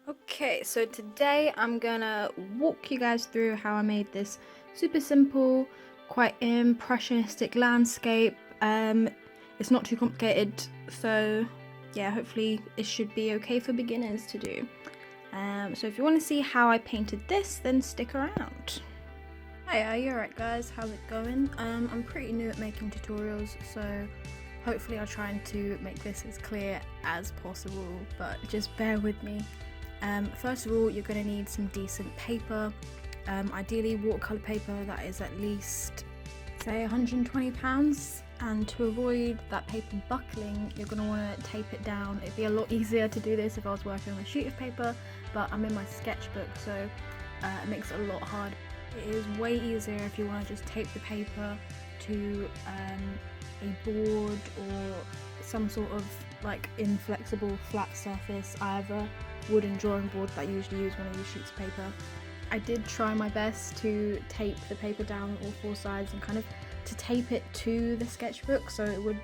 Okay, so today I'm gonna walk you guys through how I made this super simple, quite impressionistic landscape. It's not too complicated, so yeah, hopefully it should be okay for beginners to do. So if you want to see how I painted this, then stick around. Hi, you alright guys? How's it going? I'm pretty new at making tutorials, so hopefully I'll try to make this as clear as possible, but just bear with me. First of all, you're going to need some decent paper, ideally watercolour paper that is at least, say, £120, and to avoid that paper buckling, you're going to want to tape it down. It'd be a lot easier to do this if I was working on a sheet of paper, but I'm in my sketchbook, so it makes it a lot harder. It is way easier if you want to just tape the paper to a board or some sort of like inflexible flat surface. I have a wooden drawing board that I usually use when I use sheets of paper. I did try my best to tape the paper down all four sides and kind of to tape it to the sketchbook so it would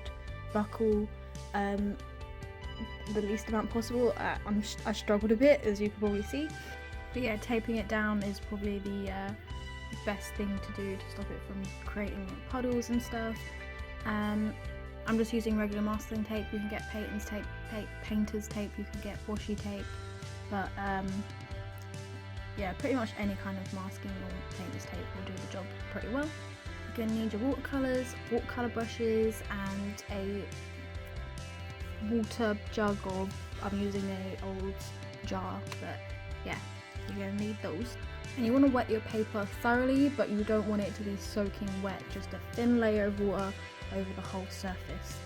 buckle the least amount possible. I struggled a bit, as you can probably see, but yeah, taping it down is probably the best thing to do to stop it from creating puddles and stuff. I'm just using regular masking tape. You can get painter's tape, you can get washi tape, but yeah, pretty much any kind of masking or painter's tape will do the job pretty well. You're going to need your watercolours, watercolour brushes, and a water jug, or I'm using an old jar, but yeah, you're going to need those. And you want to wet your paper thoroughly, but you don't want it to be soaking wet, just a thin layer of water over the whole surface.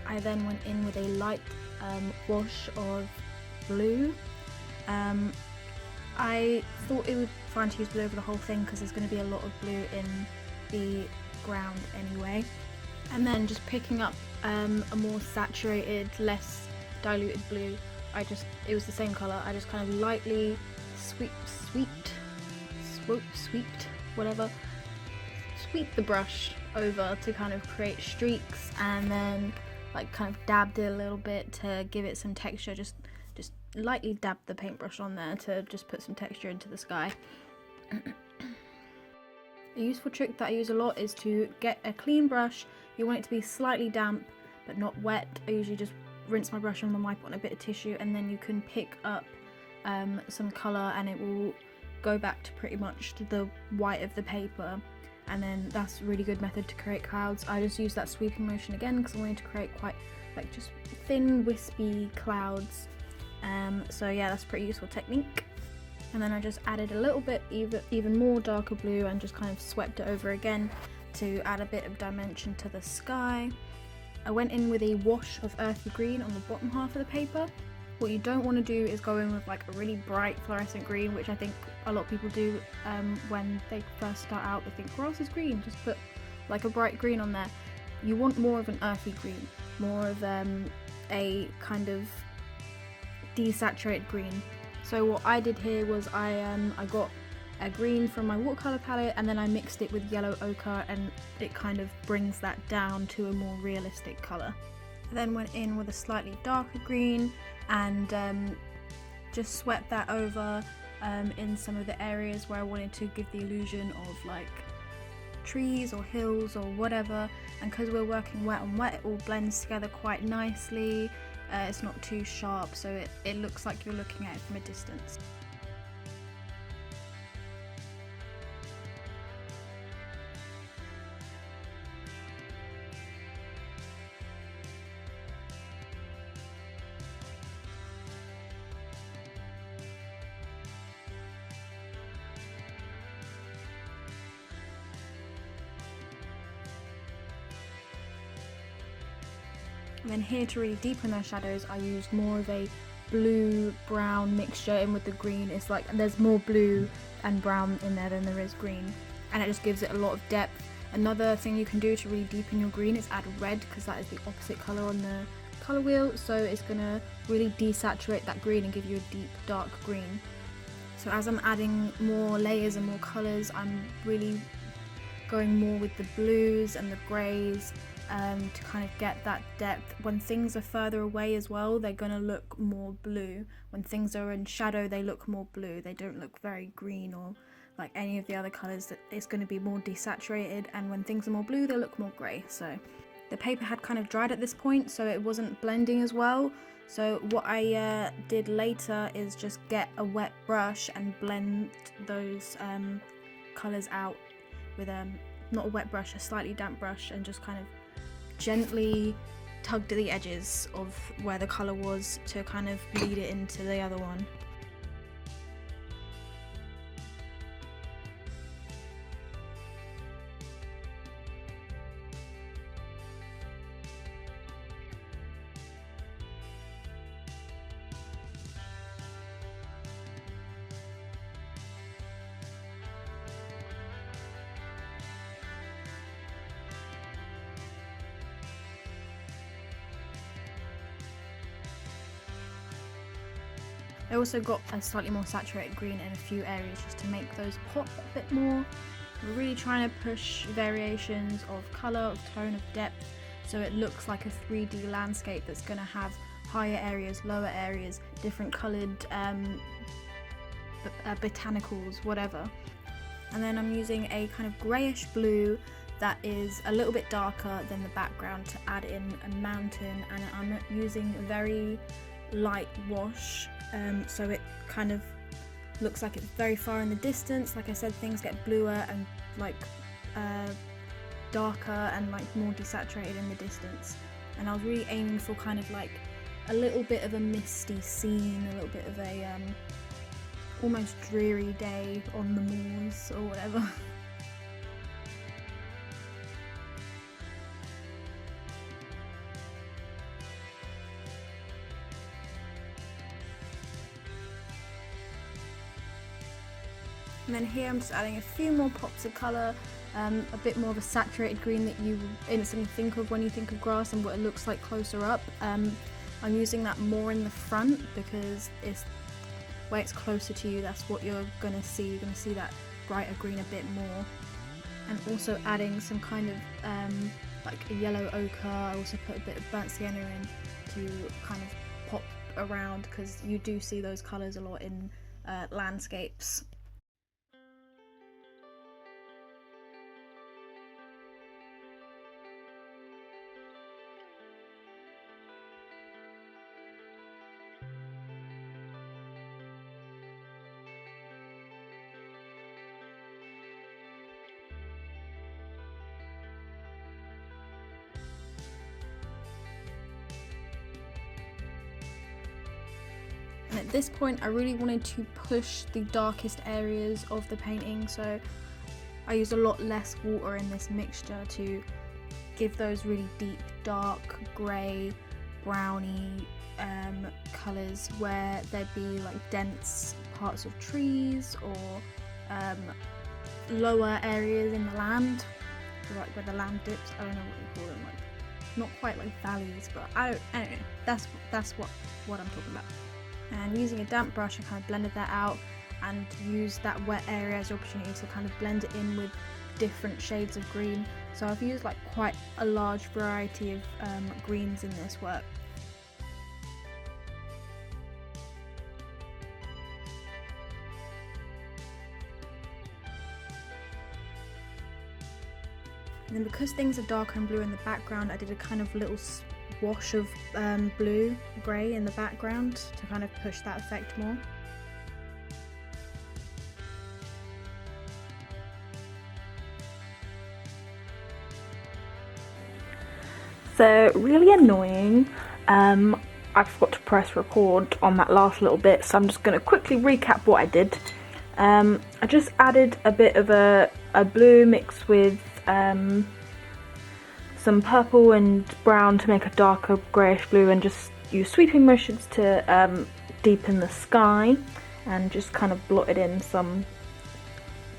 I then went in with a light wash of blue. I thought it would be fine to use blue over the whole thing because there's going to be a lot of blue in the ground anyway. And then just picking up a more saturated, less diluted blue, it was the same colour, I just kind of lightly sweep the brush over to kind of create streaks, and then like kind of dabbed it a little bit to give it some texture. Just lightly dabbed the paintbrush on there to just put some texture into the sky. A useful trick that I use a lot is to get a clean brush. You want it to be slightly damp but not wet. I usually just rinse my brush and then wipe it on a bit of tissue, and then you can pick up some colour and it will go back to pretty much the white of the paper, and then that's a really good method to create clouds. I just use that sweeping motion again because I wanted to create quite like just thin wispy clouds, so yeah, that's a pretty useful technique. And then I just added a little bit even more darker blue and just kind of swept it over again to add a bit of dimension to the sky. I went in with a wash of earthy green on the bottom half of the paper. What you don't want to do is go in with like a really bright fluorescent green, which I think a lot of people do when they first start out. They think grass is green, just put like a bright green on there. You want more of an earthy green, more of a kind of desaturated green. So what I did here was I got a green from my watercolour palette, and then I mixed it with yellow ochre, and it kind of brings that down to a more realistic colour. I then went in with a slightly darker green and just swept that over in some of the areas where I wanted to give the illusion of like trees or hills or whatever, and because we're working wet on wet, it all blends together quite nicely. It's not too sharp, so it looks like you're looking at it from a distance. And then here to really deepen their shadows, I used more of a blue-brown mixture in with the green. It's like there's more blue and brown in there than there is green, and it just gives it a lot of depth. Another thing you can do to really deepen your green is add red, because that is the opposite colour on the colour wheel, so it's going to really desaturate that green and give you a deep dark green. So as I'm adding more layers and more colours, I'm really going more with the blues and the greys, to kind of get that depth. When things are further away as well, they're going to look more blue. When things are in shadow, they look more blue. They don't look very green or like any of the other colours. It's going to be more desaturated, and when things are more blue, they look more grey. So the paper had kind of dried at this point, so it wasn't blending as well. So what I did later is just get a wet brush and blend those colours out with not a wet brush, a slightly damp brush, and just kind of gently tugged at the edges of where the colour was to kind of bleed it into the other one. I also got a slightly more saturated green in a few areas just to make those pop a bit more. We're really trying to push variations of colour, of tone, of depth, so it looks like a 3D landscape that's going to have higher areas, lower areas, different coloured botanicals, whatever. And then I'm using a kind of greyish blue that is a little bit darker than the background to add in a mountain, and I'm using a very light wash, so it kind of looks like it's very far in the distance. Like I said, things get bluer and like darker and like more desaturated in the distance, and I was really aiming for kind of like a little bit of a misty scene, a little bit of a almost dreary day on the moors or whatever. And then here I'm just adding a few more pops of colour, a bit more of a saturated green that you instantly think of when you think of grass and what it looks like closer up. I'm using that more in the front because it's where it's closer to you, that's what you're going to see. You're going to see that brighter green a bit more. And also adding some kind of like a yellow ochre. I also put a bit of burnt sienna in to kind of pop around, because you do see those colours a lot in landscapes. And at this point I really wanted to push the darkest areas of the painting, so I used a lot less water in this mixture to give those really deep dark grey browny colours where there'd be like dense parts of trees or lower areas in the land, like where the land dips. I don't know what you call them, like not quite like valleys, but I don't know. That's what I'm talking about. And using a damp brush, I kind of blended that out and used that wet area as an opportunity to kind of blend it in with different shades of green. So I've used like quite a large variety of greens in this work. And then because things are darker and blue in the background, I did a kind of little wash of blue, grey in the background to kind of push that effect more. So really annoying, I forgot to press record on that last little bit, so I'm just going to quickly recap what I did. I just added a bit of a blue mixed with some purple and brown to make a darker greyish blue, and just use sweeping motions to deepen the sky, and just kind of blotted in some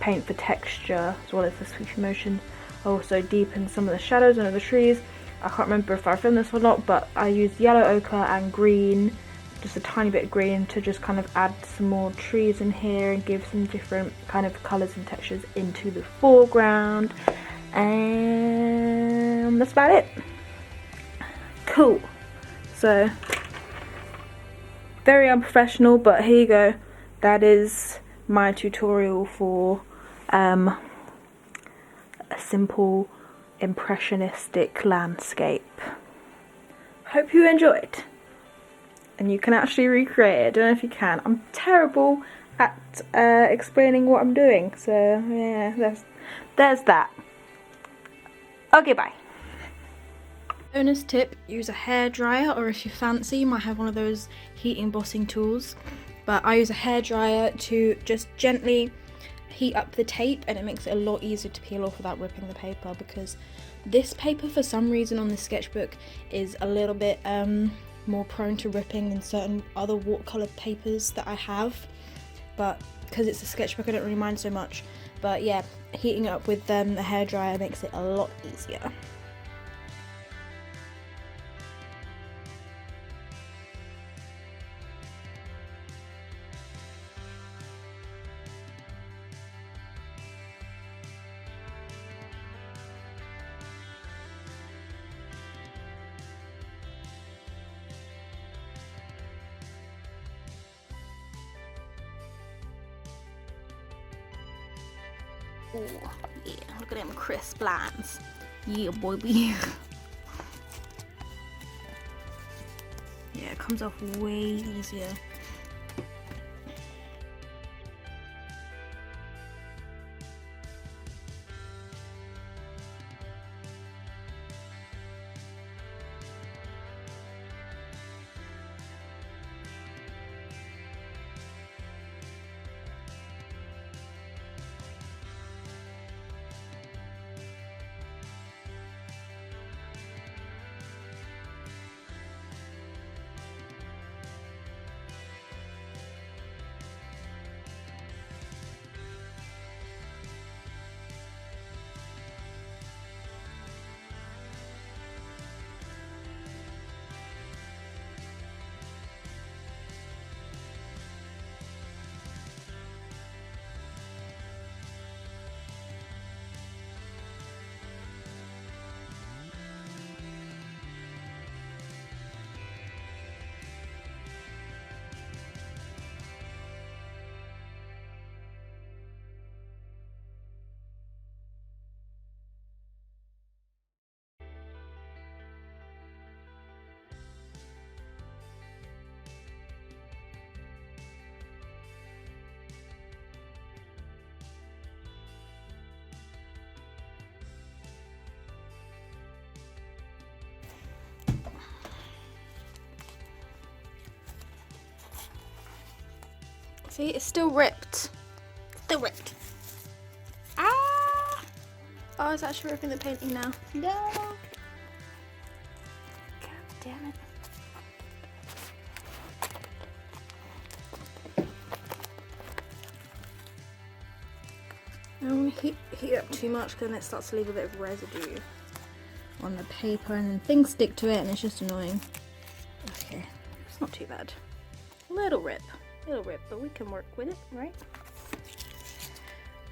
paint for texture as well as the sweeping motion. I also deepened some of the shadows under the trees. I can't remember if I filmed this or not, but I used yellow ochre and green, just a tiny bit of green, to just kind of add some more trees in here and give some different kind of colours and textures into the foreground. And that's about it. Cool. So, very unprofessional, but here you go. That is my tutorial for a simple impressionistic landscape. Hope you enjoyed. And you can actually recreate it. I don't know if you can. I'm terrible at explaining what I'm doing. So, yeah, there's that. Okay, bye. Bonus tip, use a hairdryer, or if you fancy, you might have one of those heat embossing tools. But I use a hairdryer to just gently heat up the tape, and it makes it a lot easier to peel off without ripping the paper, because this paper for some reason on this sketchbook is a little bit more prone to ripping than certain other watercolour papers that I have. But because it's a sketchbook, I don't really mind so much. But yeah, heating it up with the hairdryer makes it a lot easier. Oh, yeah, look at them crisp lines. Yeah, boy. Yeah, it comes off way easier. See, it's still ripped. Still ripped. Ah! Oh, it's actually ripping the painting now. No! God damn it. I don't want to heat it up too much, because then it starts to leave a bit of residue on the paper, and then things stick to it, and it's just annoying. Okay, it's not too bad. Little rip, but we can work with it, right?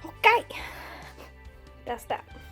Okay, that's that.